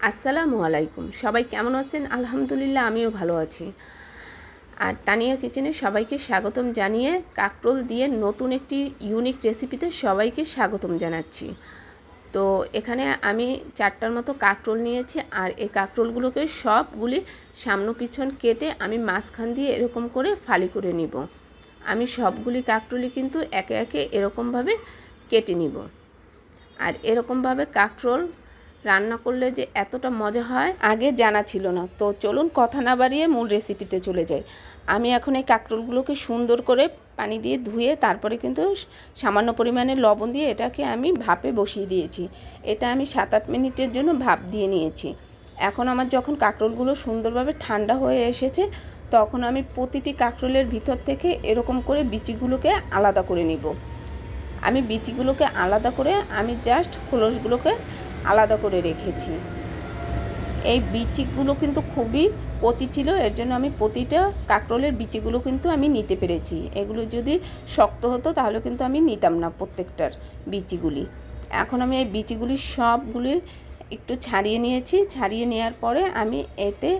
আসসালামু আলাইকুম। সবাই কেমন আছেন? আলহামদুলিল্লাহ আমিও ভালো আছি। আর তানিয়া কিচেনে সবাইকে স্বাগতম জানিয়ে কাঁকরোল দিয়ে নতুন একটি ইউনিক রেসিপিতে সবাইকে স্বাগতম জানাচ্ছি। তো এখানে আমি 4টার মতো কাঁকরোল নিয়েছি, আর এই কাঁকরোলগুলোকে সবগুলি সামনে পিছন কেটে আমি মাঝখান দিয়ে এরকম করে ফালি করে নিব। আমি সবগুলি কাঁকরোলই কিন্তু একে একে এরকমভাবে কেটে নিব। আর এরকমভাবে কাঁকরোল রান্না করলে যে এতটা মজা হয় আগে জানা ছিল না। তো চলুন কথা না বাড়িয়ে মূল রেসিপিতে চলে যাই। আমি এখন এই কাঁকরোলগুলোকে সুন্দর করে পানি দিয়ে ধুয়ে তারপরে কিন্তু সামান্য পরিমাণে লবণ দিয়ে এটাকে আমি ভাপে বসিয়ে দিয়েছি। এটা আমি 7-8 মিনিটের জন্য ভাপ দিয়ে নিয়েছি। এখন আমার যখন কাঁকরোলগুলো সুন্দরভাবে ঠান্ডা হয়ে এসেছে, তখন আমি প্রতিটি কাঁকরোলের ভিতর থেকে এরকম করে বিচিগুলোকে আলাদা করে নিব। আমি বিচিগুলোকে আলাদা করে আমি জাস্ট খোলসগুলোকে আলাদা করে রেখেছি। এই বিচিগুলো কিন্তু খুবই কচি ছিল, এর জন্য আমি প্রতিটা কাঁকরোলের বিচিগুলো কিন্তু আমি নিতে পেরেছি। এগুলো যদি শক্ত হতো তাহলে কিন্তু আমি নিতাম না প্রত্যেকটার বিচিগুলি। এখন আমি এই বিচিগুলি সবগুলি একটু ছাড়িয়ে নিয়েছি। ছাড়িয়ে নেওয়ার পরে আমি এতে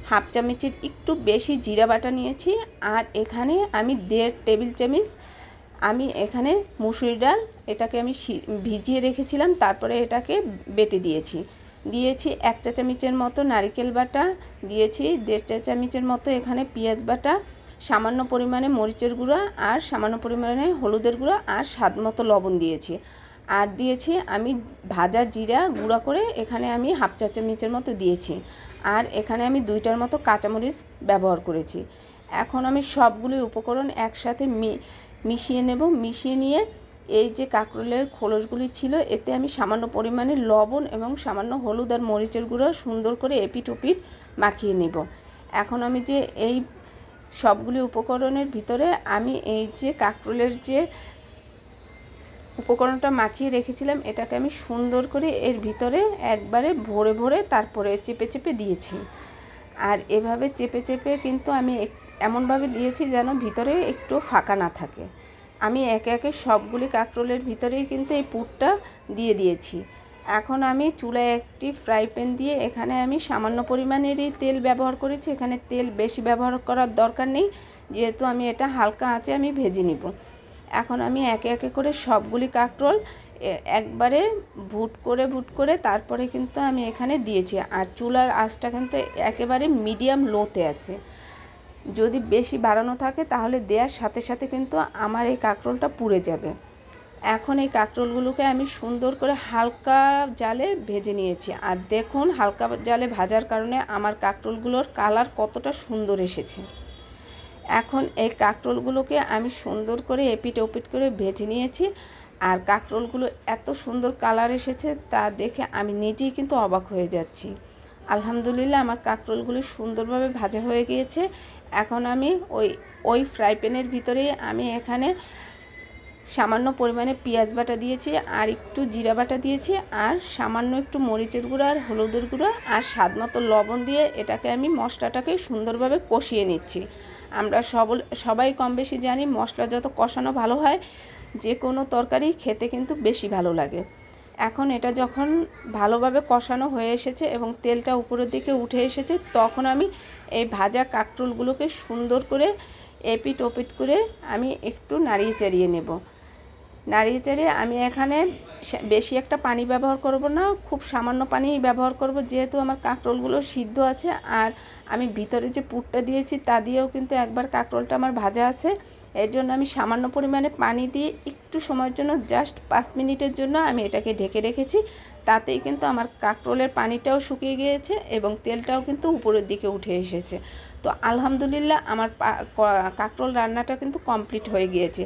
হাফ চামচের একটু বেশি জিরা বাটা নিয়েছি, আর এখানে আমি 1.5 টেবিল চামচ আমি এখানে মুসুরি ডাল এটাকে আমি ভিজিয়ে রেখেছিলাম, তারপরে এটাকে বেটে দিয়েছি 1 চা চামচের মতো নারকেল বাটা দিয়েছি, 1.5 চা চামচের মতো এখানে পেঁয়াজ বাটা, সামান্য পরিমাণে মরিচের গুঁড়া আর সামান্য পরিমাণে হলুদের গুঁড়া আর স্বাদ মতো লবণ দিয়েছি। আর দিয়েছি আমি ভাজা জিরা গুঁড়া করে এখানে আমি হাফ চা চামচের মতো দিয়েছি। আর এখানে আমি 2টার মতো কাঁচামরিচ ব্যবহার করেছি। এখন আমি সবগুলি উপকরণ একসাথে মিশিয়ে নেব। মিশিয়ে নিয়ে এই যে কাঁকরোলের খোলসগুলি ছিল এতে আমি সামান্য পরিমাণে লবণ এবং সামান্য হলুদ আর মরিচের গুঁড়ো সুন্দর করে এপিট ওপিট মাখিয়ে নেব। এখন আমি যে এই সবগুলি উপকরণের ভিতরে আমি এই যে কাঁকরোলের যে উপকরণটা মাখিয়ে রেখেছিলাম এটাকে আমি সুন্দর করে এর ভিতরে একবারে ভরে ভরে তারপরে চেপে চেপে দিয়েছি। আর এভাবে চেপে চেপে কিন্তু আমি এমনভাবে দিয়েছি যেন ভিতরে একটু ফাঁকা না থাকে। আমি একে একে সবগুলি কাঁকরোলের ভিতরেই কিন্তু এই পুরটা দিয়ে দিয়েছি। এখন আমি চুলায় একটি ফ্রাই প্যান দিয়ে এখানে আমি সামান্য পরিমাণেরই তেল ব্যবহার করেছি। এখানে তেল বেশি ব্যবহার করার দরকার নেই, যেহেতু আমি এটা হালকা আঁচে আমি ভেজে নিব। এখন আমি একে একে করে সবগুলি কাঁকরোল একবারে ভুট করে তারপরে কিন্তু আমি এখানে দিয়েছি। আর চুলার আঁচটা কিন্তু একেবারে মিডিয়াম লোতে আছে। যদি বেশি বাড়ানো থাকে তাহলে দেওয়ার সাথে সাথে কিন্তু আমার এই কাঁকরোলটা পুড়ে যাবে। এখন এই কাঁকরোলগুলোকে আমি সুন্দর করে হালকা জালে ভেজে নিয়েছি। আর দেখুন হালকা জালে ভাজার কারণে আমার কাঁকরোলগুলোর কালার কতটা সুন্দর এসেছে। এখন এই কাঁকরোলগুলোকে আমি সুন্দর করে এপিট ওপিট করে ভেজে নিয়েছি। আর কাঁকরোলগুলো এত সুন্দর কালার এসেছে তা দেখে আমি নিজেই কিন্তু অবাক হয়ে যাচ্ছি। আলহামদুলিল্লাহ আমার কাঁকরোলগুলো সুন্দরভাবে ভাজা হয়ে গিয়েছে। এখন আমি ওই ফ্রাই প্যানের ভিতরে আমি এখানে সামান্য পরিমাণে পেঁয়াজ বাটা দিয়েছি, আর একটু জিরা বাটা দিয়েছি, আর সামান্য একটু মরিচের গুঁড়ো আর হলুদের গুঁড়ো আর স্বাদ মতো লবণ দিয়ে এটাকে আমি মশলাটাকে সুন্দরভাবে কষিয়ে নিচ্ছি। আমরা সবাই কম বেশি জানি মশলা যত কষানো ভালো হয় যে কোনো তরকারি খেতে কিন্তু বেশি ভালো লাগে। এখন এটা যখন ভালোভাবে কষানো হয়ে এসেছে এবং তেলটা উপরের দিকে উঠে এসেছে, তখন আমি এই ভাজা কাঁকরোলগুলোকে সুন্দর করে এপিট ওপিট করে আমি একটু নাড়িয়ে চাড়িয়ে নেব। নাড়িয়ে চাড়িয়ে আমি এখানে বেশি একটা পানি ব্যবহার করব না, খুব সামান্য পানি ব্যবহার করব, যেহেতু আমার কাঁকরোলগুলো সিদ্ধ আছে। আর আমি ভিতরে যে পুরটা দিয়েছি তা দিয়েও কিন্তু একবার কাঁকরোলটা আমার ভাজা আছে। এর জন্য আমি সামান্য পরিমাণে পানি দিয়ে একটু সময়ের জন্য জাস্ট 5 মিনিটের জন্য আমি এটাকে ঢেকে রেখেছি। তাতেই কিন্তু আমার কাঁকরোলের পানিটাও শুকিয়ে গিয়েছে এবং তেলটাও কিন্তু উপরের দিকে উঠে এসেছে। তো আলহামদুলিল্লাহ আমার কাঁকরোল রান্নাটা কিন্তু কমপ্লিট হয়ে গিয়েছে।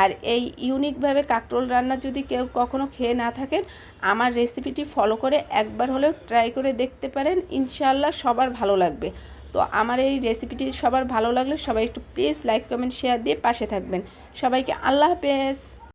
আর এই ইউনিকভাবে কাঁকরোল রান্না যদি কেউ কখনো খেয়ে না থাকেন, আমার রেসিপিটি ফলো করে একবার হলেও ট্রাই করে দেখতে পারেন। ইনশাআল্লাহ সবার ভালো লাগবে। তো আমার এই রেসিপিটি সবার ভালো লাগলে সবাই একটু প্লিজ লাইক কমেন্ট শেয়ার দিয়ে পাশে থাকবেন। সবাইকে আল্লাহ হাফেজ।